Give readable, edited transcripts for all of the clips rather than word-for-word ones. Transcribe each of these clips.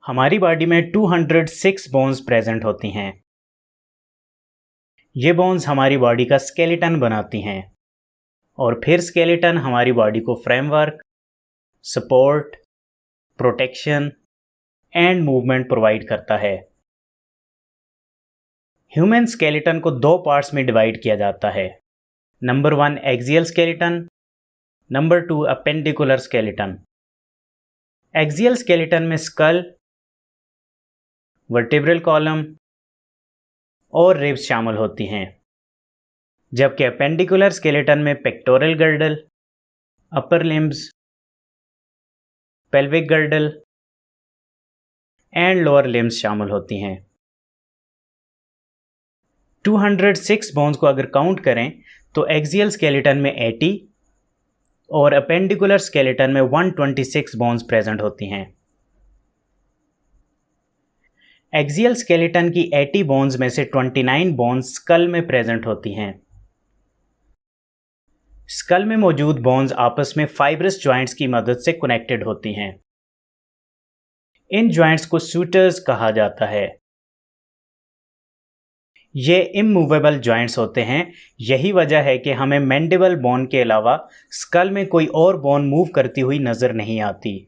हमारी बॉडी में 206 bones present होती हैं। ये बोन्स हमारी बॉडी का स्केलेटन बनाती हैं और फिर स्केलेटन हमारी बॉडी को framework, support, protection and movement provide करता है। ह्यूमन स्केलेटन को दो पार्ट्स में डिवाइड किया जाता है। Number 1 axial skeleton, number 2 appendicular skeleton. Axial skeleton में स्कल, वर्टेब्रल कॉलम और रिब्स शामिल होती हैं, जबकि अपेंडिकुलर स्केलेटन में pectoral girdle, upper limbs, pelvic girdle and lower limbs शामिल होती हैं। 206 बोन्स को अगर काउंट करें तो एक्सियल स्केलेटन में 80 और अपेंडिकुलर स्केलेटन में 126 बोन्स प्रेजेंट होती हैं। एक्सियल स्केलेटन की 80 बोन्स में से 29 बोन्स स्कल में प्रेजेंट होती हैं। स्कल में मौजूद बोन्स आपस में फाइब्रस जॉइंट्स की मदद से कनेक्टेड होती हैं। इन जॉइंट्स को सूटर्स कहा जाता है। ये इमूवेबल जॉइंट्स होते हैं। यही वजह है कि हमें मैंडिबल बोन के अलावा स्कल में कोई और बोन मूव करती हुई नजर नहीं आती।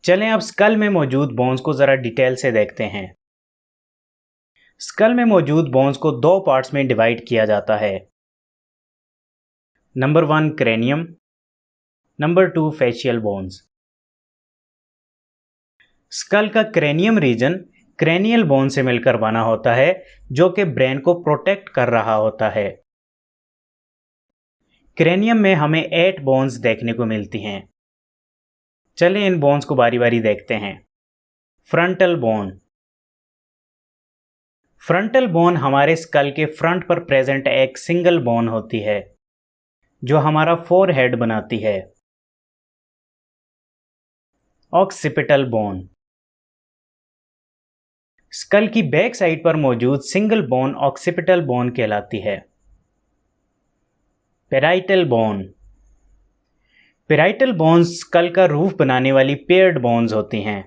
चलें अब स्कल में मौजूद बोन्स को ज़रा डिटेल से देखते हैं। स्कल में मौजूद बोन्स को दो पार्ट्स में डिवाइड किया जाता है। Number 1 cranium, number 2 facial bones. Skull का क्रेनियम रीजन क्रेनियल बोन से मिलकर बना होता है, जो कि ब्रेन को प्रोटेक्ट कर रहा होता है। क्रेनियम में हमें 8 बोन्स देखने को मिलती हैं। चलें इन बोन्स को बारी बारी देखते हैं। Frontal bone. फ्रंटल बोन हमारे स्कल के फ्रंट पर प्रेजेंट एक सिंगल बोन होती है, जो हमारा फोरहेड बनाती है। Occipital bone. स्कल की बैक साइड पर मौजूद सिंगल बोन ऑक्सिपिटल बोन कहलाती है। Parietal bone. Parietal bones skull का रूफ बनाने वाली पेयर्ड बोन्स होती हैं।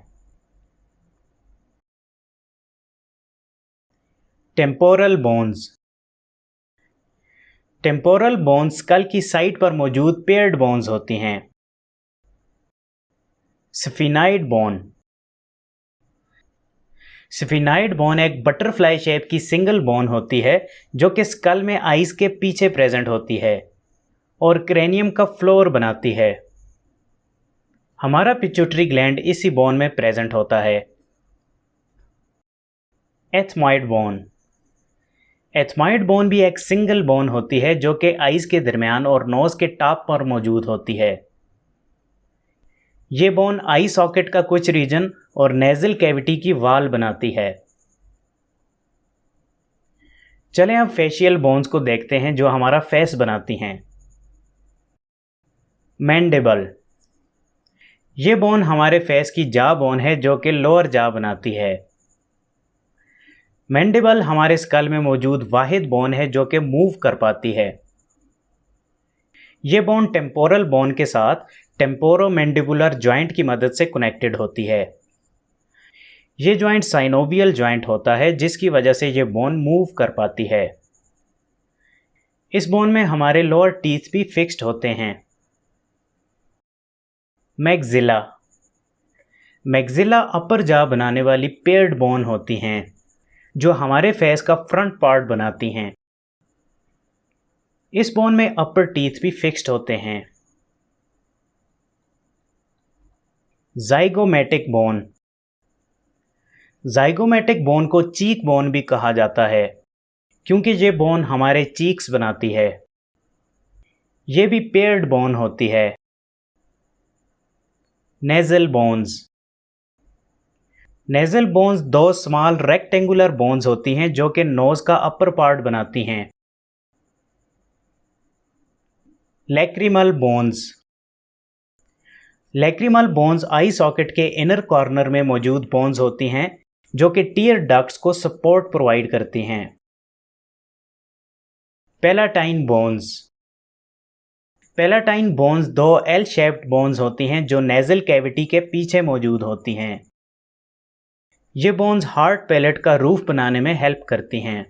Temporal bones. Temporal bones skull की साइड पर मौजूद पेयर्ड बोन्स होती हैं। Sphenoid bone. स्फिनाइड बोन एक बटरफ्लाई शेप की सिंगल बोन होती है, जो कि स्कल में आइज के पीछे प्रेजेंट होती है और क्रेनियम का फ्लोर बनाती है। हमारा पिट्यूटरी ग्लैंड इसी बोन में प्रेजेंट होता है। Ethmoid bone. एथमॉइड बोन भी एक सिंगल बोन होती है, जो कि आइज के दरमियान और नोज के टॉप पर मौजूद होती है। ये बोन आई सॉकेट का कुछ रीजन और नेजल कैविटी की वाल बनाती है। चलें अब फेशियल बोन्स को देखते हैं, जो हमारा फेस बनाती हैं। मैंडिबल। ये बोन हमारे फेस की जा बोन है, जो कि लोअर जा बनाती है। मैंडिबल हमारे स्कल में मौजूद वाहिद बोन है, जो कि मूव कर पाती है। ये बोन टेम्पोरल बोन के साथ टेम्पोरोमैंडिबुलर जॉइंट की मदद से कनेक्टेड होती है। ये जॉइंट साइनोवियल जॉइंट होता है, जिसकी वजह से ये बोन मूव कर पाती है। इस बोन में हमारे लोअर टीथ भी फिक्स्ड होते हैं। मैक्सिला। मैक्सिला अपर जा बनाने वाली पेयर्ड बोन होती हैं, जो हमारे फेस का फ्रंट पार्ट बनाती हैं। इस बोन में अपर टीथ भी फिक्स्ड होते हैं। Zygomatic bone. जाइगोमेटिक बोन को चीक बोन भी कहा जाता है, क्योंकि ये बोन हमारे चीक्स बनाती है। ये भी पेयर्ड बोन होती है। Nasal bones. नेजल बोन्स दो स्मॉल रेक्टेंगुलर बोन्स होती हैं, जो कि नोज का अपर पार्ट बनाती हैं। Lacrimal bones. लैक्रिमल बोन्स आई सॉकेट के इनर कॉर्नर में मौजूद बोन्स होती हैं, जो कि टीयर डक्ट्स को सपोर्ट प्रोवाइड करती हैं। Palatine bones. पैलाटाइन बोन्स दो एल शेप्ड बोन्स होती हैं जो नेजल कैविटी के पीछे मौजूद होती हैं। ये बोन्स हार्ट पैलेट का रूफ बनाने में हेल्प करती हैं।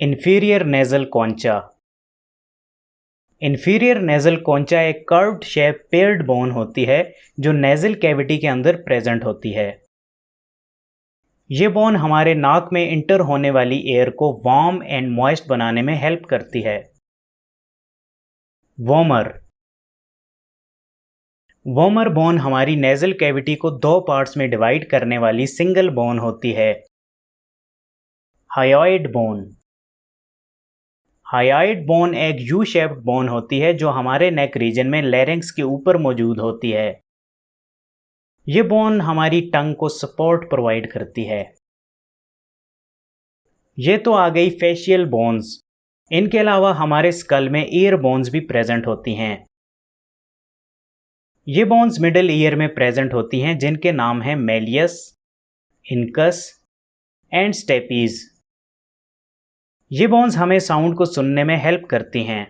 Inferior nasal कॉन्चा। इंफीरियर नेजल कॉन्चा एक कर्व्ड शेप पेयर्ड बोन होती है जो नेजल कैविटी के अंदर प्रेजेंट होती है। ये बोन हमारे नाक में इंटर होने वाली एयर को वार्म एंड मॉइस्ट बनाने में हेल्प करती है। वॉर्मर। वॉर्मर बोन हमारी नेजल कैविटी को दो पार्ट्स में डिवाइड करने वाली सिंगल बोन होती है। Hyoid bone. हायोइड बोन एक यू शेप्ड बोन होती है जो हमारे नेक रीजन में लैरिंक्स के ऊपर मौजूद होती है। ये बोन हमारी टंग को सपोर्ट प्रोवाइड करती है। ये तो आ गई फेशियल बोन्स। इनके अलावा हमारे स्कल में ईयर बोन्स भी प्रेजेंट होती हैं। ये बोन्स मिडिल ईयर में प्रेजेंट होती हैं जिनके नाम हैं मेलियस, इनकस एंड स्टेपीज। ये बोन्स हमें साउंड को सुनने में हेल्प करती हैं।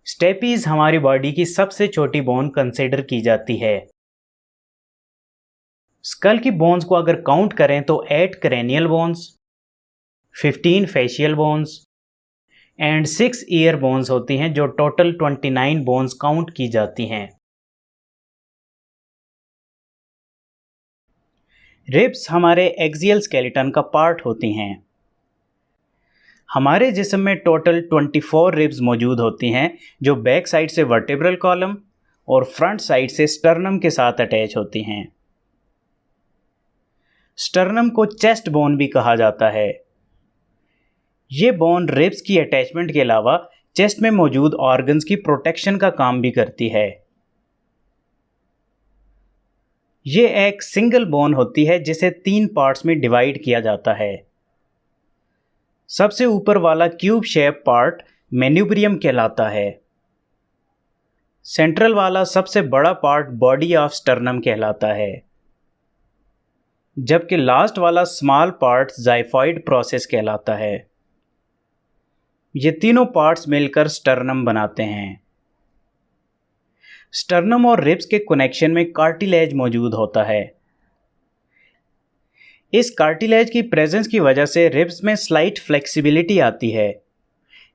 स्टेपीज हमारी बॉडी की सबसे छोटी बोन कंसिडर की जाती है। स्कल की बोन्स को अगर काउंट करें तो 8 cranial bones, 15 facial bones and 6 ear bones होती हैं जो टोटल 29 बोन्स काउंट की जाती हैं। रिब्स हमारे एक्सियल स्केलेटन का पार्ट होती हैं। हमारे जिस्म में टोटल 24 रिब्स मौजूद होती हैं जो बैक साइड से वर्टेब्रल कॉलम और फ्रंट साइड से स्टर्नम के साथ अटैच होती हैं। स्टर्नम को चेस्ट बोन भी कहा जाता है। ये बोन रिब्स की अटैचमेंट के अलावा चेस्ट में मौजूद ऑर्गन्स की प्रोटेक्शन का काम भी करती है। ये एक सिंगल बोन होती है जिसे 3 पार्ट्स में डिवाइड किया जाता है। सबसे ऊपर वाला क्यूब शेप पार्ट मैन्यूब्रियम कहलाता है। सेंट्रल वाला सबसे बड़ा पार्ट बॉडी ऑफ स्टर्नम कहलाता है, जबकि लास्ट वाला स्मॉल पार्ट जाइफॉइड प्रोसेस कहलाता है। ये तीनों पार्ट्स मिलकर स्टर्नम बनाते हैं। स्टर्नम और रिब्स के कनेक्शन में कार्टिलेज मौजूद होता है। इस कार्टिलेज की प्रेजेंस की वजह से रिब्स में स्लाइट फ्लेक्सिबिलिटी आती है,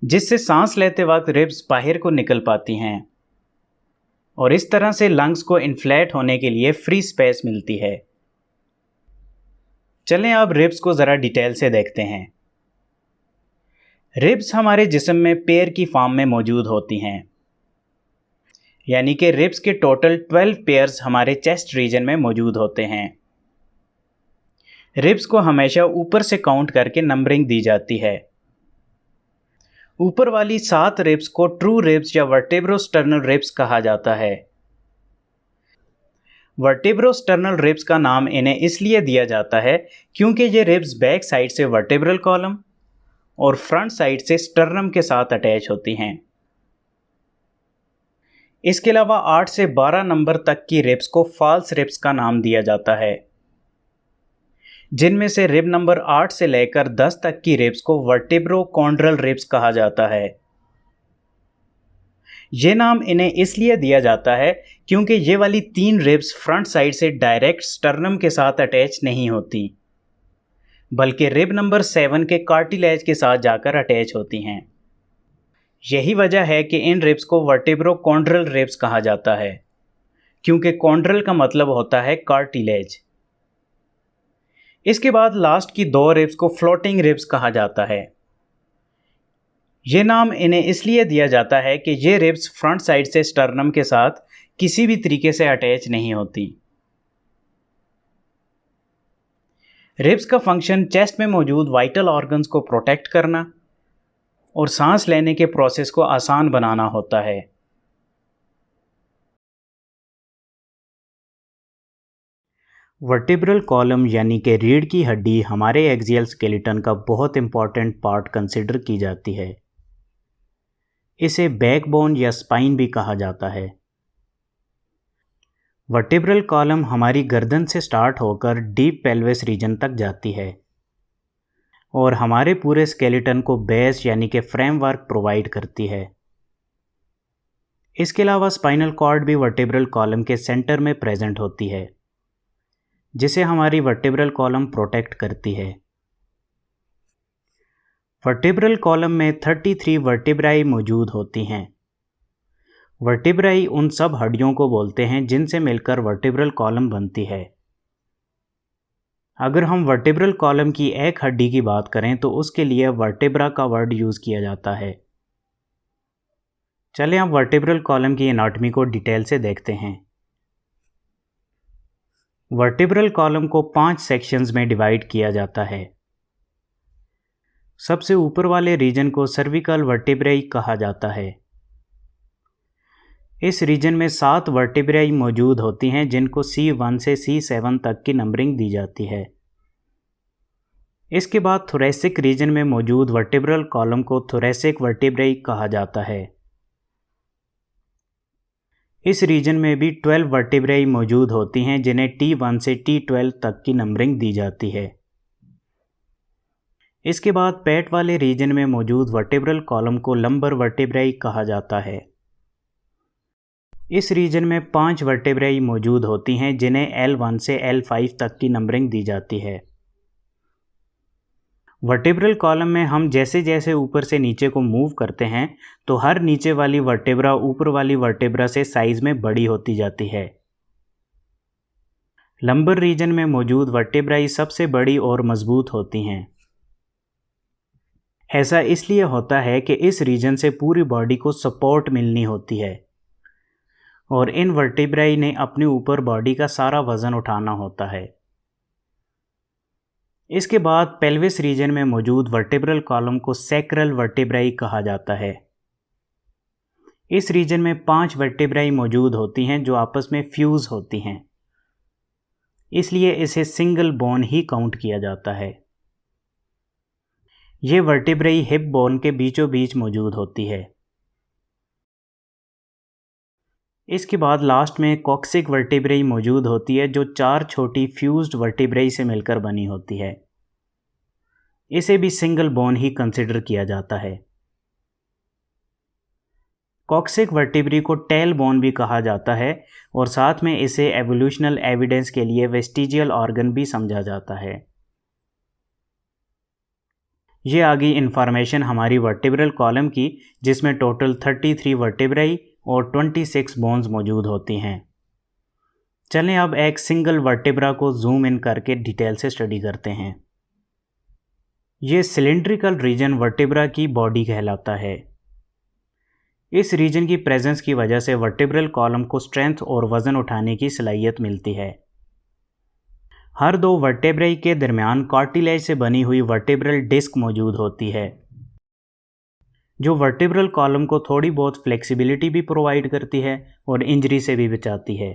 जिससे सांस लेते वक्त रिब्स बाहर को निकल पाती हैं और इस तरह से लंग्स को इन्फ्लेट होने के लिए फ्री स्पेस मिलती है। चलें अब रिब्स को ज़रा डिटेल से देखते हैं। रिब्स हमारे जिस्म में पेयर की फॉर्म में मौजूद होती हैं, यानी कि रिब्स के टोटल 12 पेयर्स हमारे चेस्ट रीजन में मौजूद होते हैं। रिब्स को हमेशा ऊपर से काउंट करके नंबरिंग दी जाती है। ऊपर वाली 7 रिब्स को ट्रू रिब्स या वर्टेब्रोस्टर्नल रिब्स कहा जाता है। वर्टेब्रोस्टर्नल रिब्स का नाम इन्हें इसलिए दिया जाता है क्योंकि ये रिब्स बैक साइड से वर्टेब्रल कॉलम और फ्रंट साइड से स्टर्नम के साथ अटैच होती हैं। इसके अलावा 8 से 12 नंबर तक की रिब्स को फॉल्स रिब्स का नाम दिया जाता है, जिनमें से रिब नंबर 8 से लेकर 10 तक की रिब्स को वर्टेब्रोकॉन्ड्रल रिब्स कहा जाता है। ये नाम इन्हें इसलिए दिया जाता है क्योंकि ये वाली 3 रिब्स फ्रंट साइड से डायरेक्ट स्टर्नम के साथ अटैच नहीं होती, बल्कि रिब नंबर 7 के कार्टिलेज के साथ जाकर अटैच होती हैं। यही वजह है कि इन रिब्स को वर्टेब्रोकॉन्ड्रल रिब्स कहा जाता है, क्योंकि कॉन्ड्रल का मतलब होता है कार्टिलेज। इसके बाद लास्ट की 2 रिब्स को फ्लोटिंग रिब्स कहा जाता है। ये नाम इन्हें इसलिए दिया जाता है कि ये रिब्स फ्रंट साइड से स्टर्नम के साथ किसी भी तरीके से अटैच नहीं होती। रिब्स का फंक्शन चेस्ट में मौजूद वाइटल ऑर्गन्स को प्रोटेक्ट करना और सांस लेने के प्रोसेस को आसान बनाना होता है। वर्टिब्रल कॉलम यानी कि रीढ़ की हड्डी हमारे एक्सियल स्केलेटन का बहुत इंपॉर्टेंट पार्ट कंसिडर की जाती है। इसे बैकबोन या स्पाइन भी कहा जाता है। वर्टिब्रल कॉलम हमारी गर्दन से स्टार्ट होकर डीप पेल्विस रीजन तक जाती है और हमारे पूरे स्केलेटन को बेस यानी कि फ्रेमवर्क प्रोवाइड करती है। इसके अलावा स्पाइनल कॉर्ड भी वर्टेब्रल कॉलम के सेंटर में प्रेजेंट होती है, जिसे हमारी वर्टेब्रल कॉलम प्रोटेक्ट करती है। वर्टेब्रल कॉलम में 33 वर्टेब्राई मौजूद होती हैं। वर्टेब्राई उन सब हड्डियों को बोलते हैं जिनसे मिलकर वर्टेब्रल कॉलम बनती है। अगर हम वर्टेब्रल कॉलम की एक हड्डी की बात करें तो उसके लिए वर्टेब्रा का वर्ड यूज़ किया जाता है। चलें अब वर्टेब्रल कॉलम की एनाटॉमी को डिटेल से देखते हैं। वर्टेब्रल कॉलम को 5 सेक्शंस में डिवाइड किया जाता है। सबसे ऊपर वाले रीजन को सर्विकल वर्टेब्राई कहा जाता है। इस रीजन में 7 वर्टेब्राई मौजूद होती हैं जिनको C1 से C7 तक की नंबरिंग दी जाती है। इसके बाद थोरेसिक रीजन में मौजूद वर्टेब्रल कॉलम को थोरेसिक वर्टेब्राई कहा जाता है। इस रीजन में भी 12 वर्टेब्राई मौजूद होती हैं जिन्हें T1 से T12 तक की नंबरिंग दी जाती है। इसके बाद पेट वाले रीजन में मौजूद वर्टेब्रल कॉलम को लंबर वर्टेब्राई कहा जाता है। इस रीजन में 5 वर्टेब्राई मौजूद होती हैं जिन्हें L1 से L5 तक की नंबरिंग दी जाती है। वर्टेब्रल कॉलम में हम जैसे जैसे ऊपर से नीचे को मूव करते हैं तो हर नीचे वाली वर्टेब्रा ऊपर वाली वर्टेब्रा से साइज में बड़ी होती जाती है। लंबर रीजन में मौजूद वर्टेब्राई सबसे बड़ी और मजबूत होती हैं। ऐसा इसलिए होता है कि इस रीजन से पूरी बॉडी को सपोर्ट मिलनी होती है और इन वर्टेब्राई ने अपने ऊपर बॉडी का सारा वजन उठाना होता है। इसके बाद पेल्विस रीजन में मौजूद वर्टेब्रल कॉलम को सैक्रल वर्टेब्राई कहा जाता है। इस रीजन में 5 वर्टेब्राई मौजूद होती हैं जो आपस में फ्यूज होती हैं, इसलिए इसे सिंगल बोन ही काउंट किया जाता है। ये वर्टेब्राई हिप बोन के बीचों बीच मौजूद होती है। इसके बाद लास्ट में कॉक्सिक वर्टेब्राई मौजूद होती है जो 4 छोटी फ्यूज्ड वर्टेब्राई से मिलकर बनी होती है। इसे भी सिंगल बोन ही कंसिडर किया जाता है। कॉक्सिक वर्टेब्राई को टेल बोन भी कहा जाता है और साथ में इसे एवोल्यूशनल एविडेंस के लिए वेस्टिजियल ऑर्गन भी समझा जाता है। ये आ गई इंफॉर्मेशन हमारी वर्टेब्रल कॉलम की, जिसमें टोटल 33 वर्टेब्राई और 26 बोन्स मौजूद होती हैं। चलें अब एक सिंगल वर्टेब्रा को जूम इन करके डिटेल से स्टडी करते हैं। ये सिलेंड्रिकल रीजन वर्टेब्रा की बॉडी कहलाता है। इस रीजन की प्रेजेंस की वजह से वर्टेब्रल कॉलम को स्ट्रेंथ और वज़न उठाने की सलाहियत मिलती है। हर 2 वर्टेब्राई के दरमियान कार्टिलेज से बनी हुई वर्टेब्रल डिस्क मौजूद होती है, जो वर्टेब्रल कॉलम को थोड़ी बहुत फ्लेक्सिबिलिटी भी प्रोवाइड करती है और इंजरी से भी बचाती है।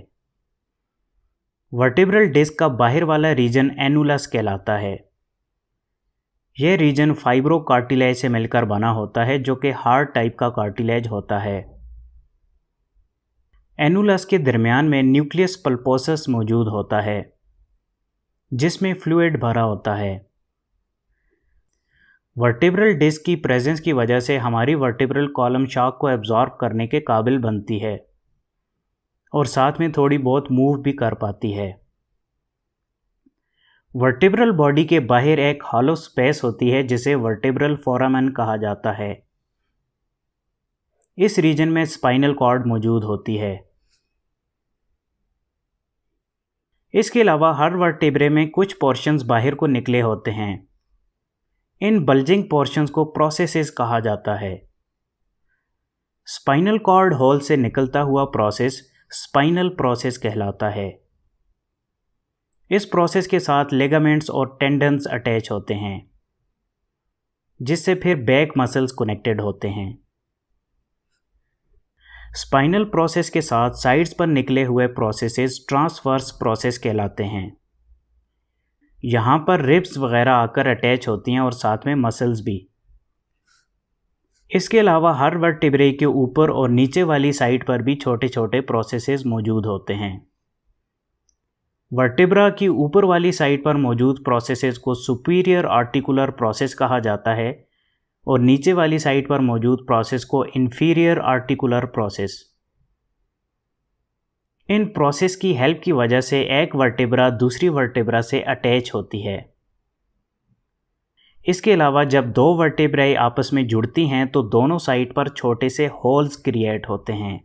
वर्टेब्रल डिस्क का बाहर वाला रीजन एनुलस कहलाता है। यह रीजन फाइब्रो कार्टिलेज से मिलकर बना होता है जो कि हार्ड टाइप का कार्टिलेज होता है। एनुलस के दरमियान में न्यूक्लियस पल्पोसस मौजूद होता है जिसमें फ्लूइड भरा होता है। वर्टेब्रल डिस्क की प्रेजेंस की वजह से हमारी वर्टेब्रल कॉलम शॉक को एब्जॉर्ब करने के काबिल बनती है और साथ में थोड़ी बहुत मूव भी कर पाती है। वर्टेब्रल बॉडी के बाहर एक हॉलो स्पेस होती है जिसे वर्टेब्रल फोरामेन कहा जाता है। इस रीजन में स्पाइनल कॉर्ड मौजूद होती है। इसके अलावा हर वर्टेब्रे में कुछ पोर्शंस बाहर को निकले होते हैं। इन बल्जिंग पोर्शंस को प्रोसेसेस कहा जाता है। स्पाइनल कॉर्ड होल से निकलता हुआ प्रोसेस स्पाइनल प्रोसेस कहलाता है। इस प्रोसेस के साथ लिगामेंट्स और टेंडन्स अटैच होते हैं, जिससे फिर बैक मसल्स कनेक्टेड होते हैं। स्पाइनल प्रोसेस के साथ साइड्स पर निकले हुए प्रोसेसेस ट्रांसवर्स प्रोसेस कहलाते हैं। यहाँ पर रिब्स वगैरह आकर अटैच होती हैं और साथ में मसल्स भी। इसके अलावा हर वर्टेब्रे के ऊपर और नीचे वाली साइड पर भी छोटे छोटे प्रोसेसेस मौजूद होते हैं। वर्टिब्रा की ऊपर वाली साइड पर मौजूद प्रोसेसेस को सुपीरियर आर्टिकुलर प्रोसेस कहा जाता है और नीचे वाली साइड पर मौजूद प्रोसेस को inferior articular process. In process की हेल्प की वजह से एक वर्टिब्रा दूसरी वर्टिब्रा से अटैच होती है। इसके अलावा जब दो वर्टिब्राएं आपस में जुड़ती हैं तो दोनों साइड पर छोटे से होल्स क्रिएट होते हैं।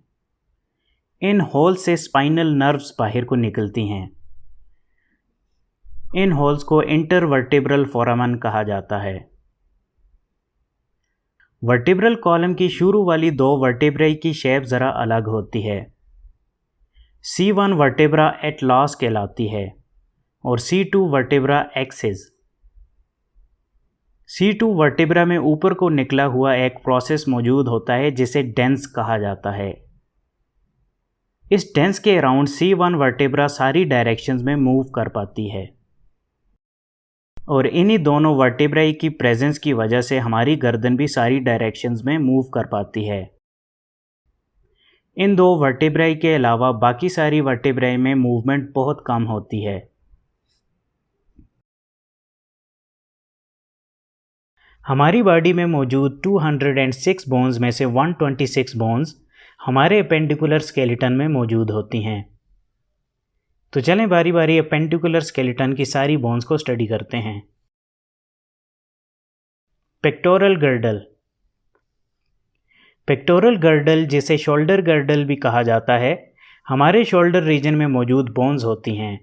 इन होल्स से स्पाइनल नर्व्स बाहर को निकलती हैं। इन होल्स को इंटरवर्टिब्रल फोरामन कहा जाता है। वर्टिब्रल कॉलम की शुरू वाली दो वर्टिब्राई की शेप ज़रा अलग होती है। C1 वर्टिब्रा एटलास कहलाती है और C2 vertebra axis. C2 vertebra में ऊपर को निकला हुआ एक प्रोसेस मौजूद होता है जिसे डेंस कहा जाता है। इस डेंस के अराउंड C1 वर्टिब्रा सारी डायरेक्शंस में मूव कर पाती है और इन्हीं दोनों वर्टिब्राई की प्रेजेंस की वजह से हमारी गर्दन भी सारी डायरेक्शंस में मूव कर पाती है। इन दो वर्टिब्राई के अलावा बाकी सारी वर्टिब्राई में मूवमेंट बहुत कम होती है। हमारी बॉडी में मौजूद 206 बोन्स में से 126 बोन्स हमारे अपेंडिकुलर स्केलेटन में मौजूद होती हैं। तो चलें बारी बारी अपेंडिकुलर स्केलेटन की सारी बोन्स को स्टडी करते हैं। Pectoral girdle. पेक्टोरल गर्डल जिसे शोल्डर गर्डल भी कहा जाता है, हमारे शोल्डर रीजन में मौजूद बोन्स होती हैं।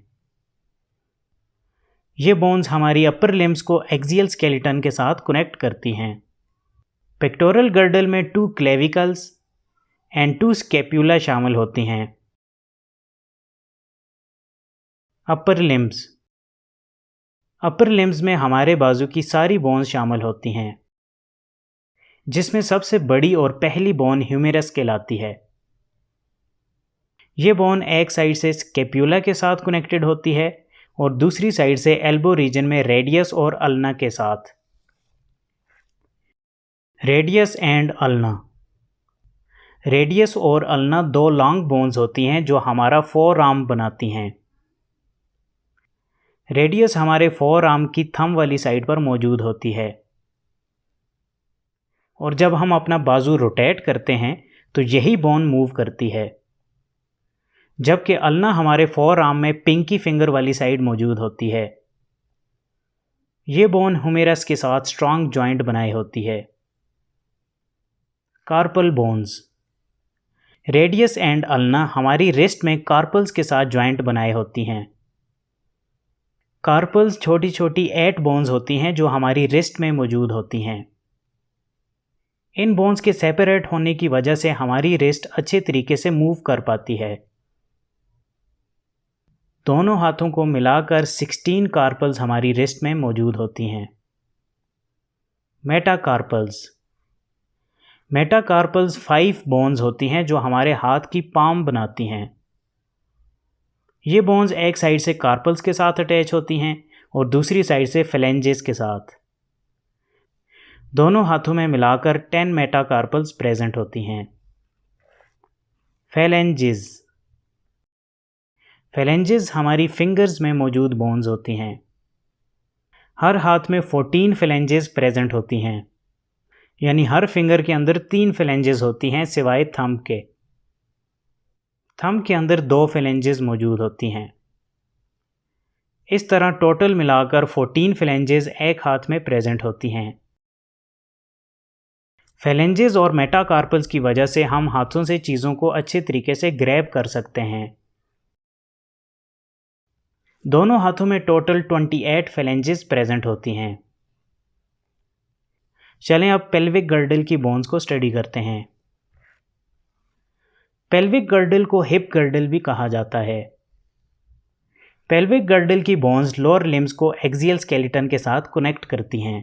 ये बोन्स हमारी अपर लिम्स को एक्सियल स्केलेटन के साथ कनेक्ट करती हैं। पेक्टोरल गर्डल में 2 क्लेविकल्स एंड 2 स्कैपुला शामिल होती हैं। अपर लिम्स में हमारे बाजू की सारी बोन्स शामिल होती हैं, जिसमें सबसे बड़ी और पहली बोन ह्यूमेरस कहलाती है। ये बोन एक साइड से स्कैपुला के साथ कनेक्टेड होती है और दूसरी साइड से एल्बो रीजन में रेडियस और अल्ना के साथ। Radius and ulna. रेडियस और अल्ना 2 लॉन्ग बोन्स होती हैं जो हमारा फोर आर्म बनाती हैं। रेडियस हमारे फोर आर्म की थंब वाली साइड पर मौजूद होती है और जब हम अपना बाजू रोटेट करते हैं तो यही बोन मूव करती है, जबकि अल्ना हमारे फोर आर्म में पिंकी फिंगर वाली साइड मौजूद होती है। ये बोन ह्यूमेरस के साथ स्ट्रॉन्ग जॉइंट बनाए होती है। Carpal bones. Radius and ulna हमारी रिस्ट में कार्पल्स के साथ जॉइंट बनाए होती हैं। कार्पल्स छोटी छोटी 8 बोन्स होती हैं जो हमारी रिस्ट में मौजूद होती हैं। इन बोन्स के सेपरेट होने की वजह से हमारी रिस्ट अच्छे तरीके से मूव कर पाती है। दोनों हाथों को मिलाकर 16 कार्पल्स हमारी रिस्ट में मौजूद होती हैं। मेटाकार्पल्स। मेटाकार्पल्स 5 बोन्स होती हैं जो हमारे हाथ की पाम बनाती हैं। ये बोन्स एक साइड से कार्पल्स के साथ अटैच होती हैं और दूसरी साइड से फेलेंजेस के साथ। दोनों हाथों में मिलाकर 10 मेटाकार्पल्स प्रेजेंट होती हैं। फेलेंजेस। फेलेंजेस हमारी फिंगर्स में मौजूद बोन्स होती हैं। हर हाथ में 14 फेलेंजेस प्रेजेंट होती हैं, यानी हर फिंगर के अंदर 3 फेलेंजेस होती हैं सिवाय थंब के। थंब के अंदर 2 फेलेंजेस मौजूद होती हैं। इस तरह टोटल मिलाकर 14 फेलेंजेस एक हाथ में प्रेजेंट होती हैं। फेलेंजेस और मेटाकार्पल्स की वजह से हम हाथों से चीज़ों को अच्छे तरीके से ग्रैब कर सकते हैं। दोनों हाथों में टोटल 28 फेलेंजेस प्रेजेंट होती हैं। चलें अब पेल्विक गर्डल की बोन्स को स्टडी करते हैं। पेल्विक गर्डल को हिप गर्डल भी कहा जाता है। पेल्विक गर्डल की बोन्स लोअर लिम्स को एक्सियल स्केलेटन के साथ कनेक्ट करती हैं।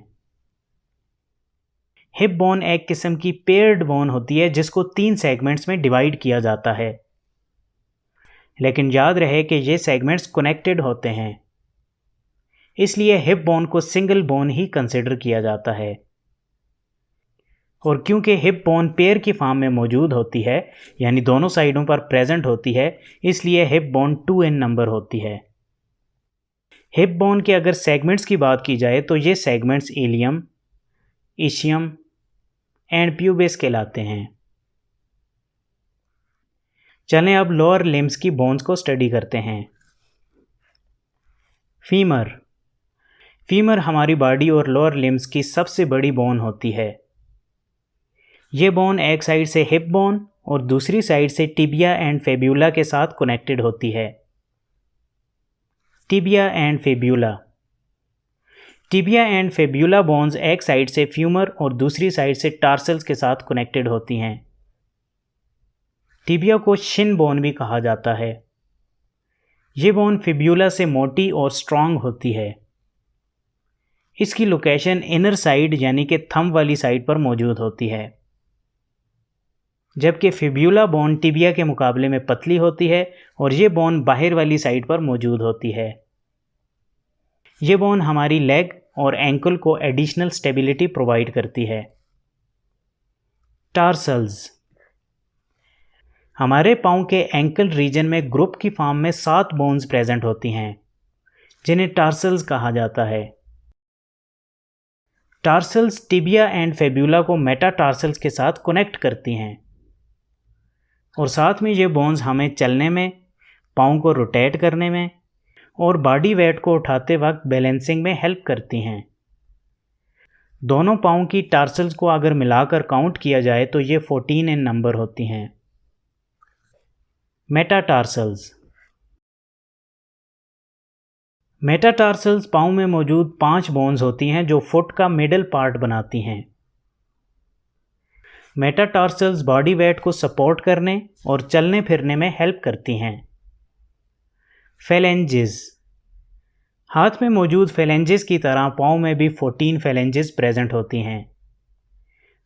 हिप बोन एक किस्म की पेयर्ड बोन होती है जिसको 3 सेगमेंट्स में डिवाइड किया जाता है, लेकिन याद रहे कि ये सेगमेंट्स कनेक्टेड होते हैं, इसलिए हिप बोन को सिंगल बोन ही कंसिडर किया जाता है। और क्योंकि हिप बोन पेयर की फॉर्म में मौजूद होती है, यानी दोनों साइडों पर प्रेजेंट होती है, इसलिए हिप बोन 2 इन नंबर होती है। हिप बोन के अगर सेगमेंट्स की बात की जाए तो ये segments ilium, ischium and pubis कहलाते हैं। चलें अब लोअर लिम्स की बोन्स को स्टडी करते हैं। फीमर। फीमर हमारी बॉडी और लोअर लिम्स की सबसे बड़ी बोन होती है। ये बोन एक साइड से हिप बोन और दूसरी साइड से टिबिया एंड फेब्यूला के साथ कनेक्टेड होती है। Tibia and fibula. Tibia and fibula bones एक साइड से फ्यूमर और दूसरी साइड से टार्सल्स के साथ कनेक्टेड होती हैं। टिबिया को शिन बोन भी कहा जाता है। ये बोन फिब्यूला से मोटी और स्ट्रॉन्ग होती है। इसकी लोकेशन इनर साइड यानी कि थंब वाली साइड पर मौजूद होती है, जबकि फिब्यूला बोन टिबिया के मुकाबले में पतली होती है और ये बोन बाहर वाली साइड पर मौजूद होती है। ये बोन हमारी लेग और एंकल को एडिशनल स्टेबिलिटी प्रोवाइड करती है। टार्सल्स। हमारे पाँव के एंकल रीजन में ग्रुप की फॉर्म में 7 बोन्स प्रेजेंट होती हैं, जिन्हें टार्सल्स कहा जाता है। टार्सल्स टिबिया एंड फेब्यूला को मेटाटार्सल्स के साथ कनेक्ट करती हैं और साथ में ये बोन्स हमें चलने में, पाँव को रोटेट करने में और बॉडी वेट को उठाते वक्त बैलेंसिंग में हेल्प करती हैं। दोनों पाँव की टार्सल्स को अगर मिलाकर काउंट किया जाए तो ये 14 इन नंबर होती हैं। मेटाटार्सल्स। मेटाटार्सल्स पाँव में मौजूद 5 बोन्स होती हैं जो फुट का मिडल पार्ट बनाती हैं। मेटाटार्सल्स बॉडी वेट को सपोर्ट करने और चलने फिरने में हेल्प करती हैं। फेलेंजेस। हाथ में मौजूद फेलेंजेस की तरह पाँव में भी 14 फेलेंजेस प्रेजेंट होती हैं।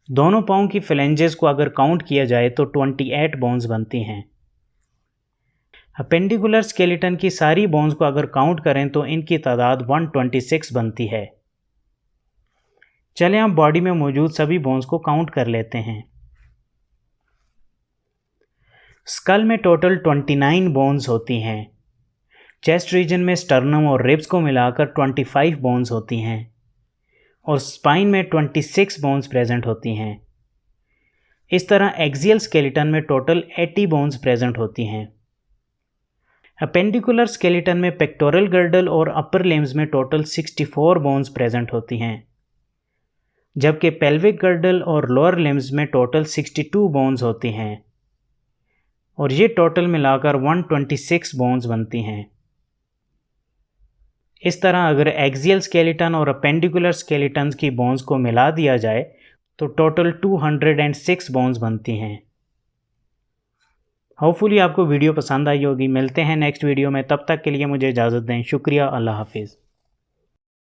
दोनों पाँव की फेलेंजेस को अगर काउंट किया जाए तो 28 बोन्स बनती हैं। अपेंडिकुलर स्केलेटन की सारी बोन्स को अगर काउंट करें तो इनकी तादाद 126 बनती है। चलें हम बॉडी में मौजूद सभी बोन्स को काउंट कर लेते हैं। स्कल में टोटल 29 बोन्स होती हैं। चेस्ट रीजन में स्टर्नम और रिब्स को मिलाकर 25 बोन्स होती हैं और स्पाइन में 26 बोन्स प्रेजेंट होती हैं। इस तरह एक्सियल स्केलेटन में टोटल 80 बोन्स प्रेजेंट होती हैं। अपेंडिकुलर स्केलेटन में पेक्टोरल गर्डल और अपर लिम्स में टोटल 64 बोन्स प्रेजेंट होती हैं, जबकि पेल्विक गर्डल और लोअर लिम्स में टोटल 62 बोन्स होती हैं और ये टोटल मिलाकर 126 बोन्स बनती हैं। इस तरह अगर एक्सियल स्केलेटन और अपेंडिकुलर स्केलेटन्स की बोन्स को मिला दिया जाए तो टोटल 206 बोन्स बनती हैं। होपफुली आपको वीडियो पसंद आई होगी। मिलते हैं नेक्स्ट वीडियो में, तब तक के लिए मुझे इजाज़त दें। शुक्रिया। अल्लाह हाफिज़।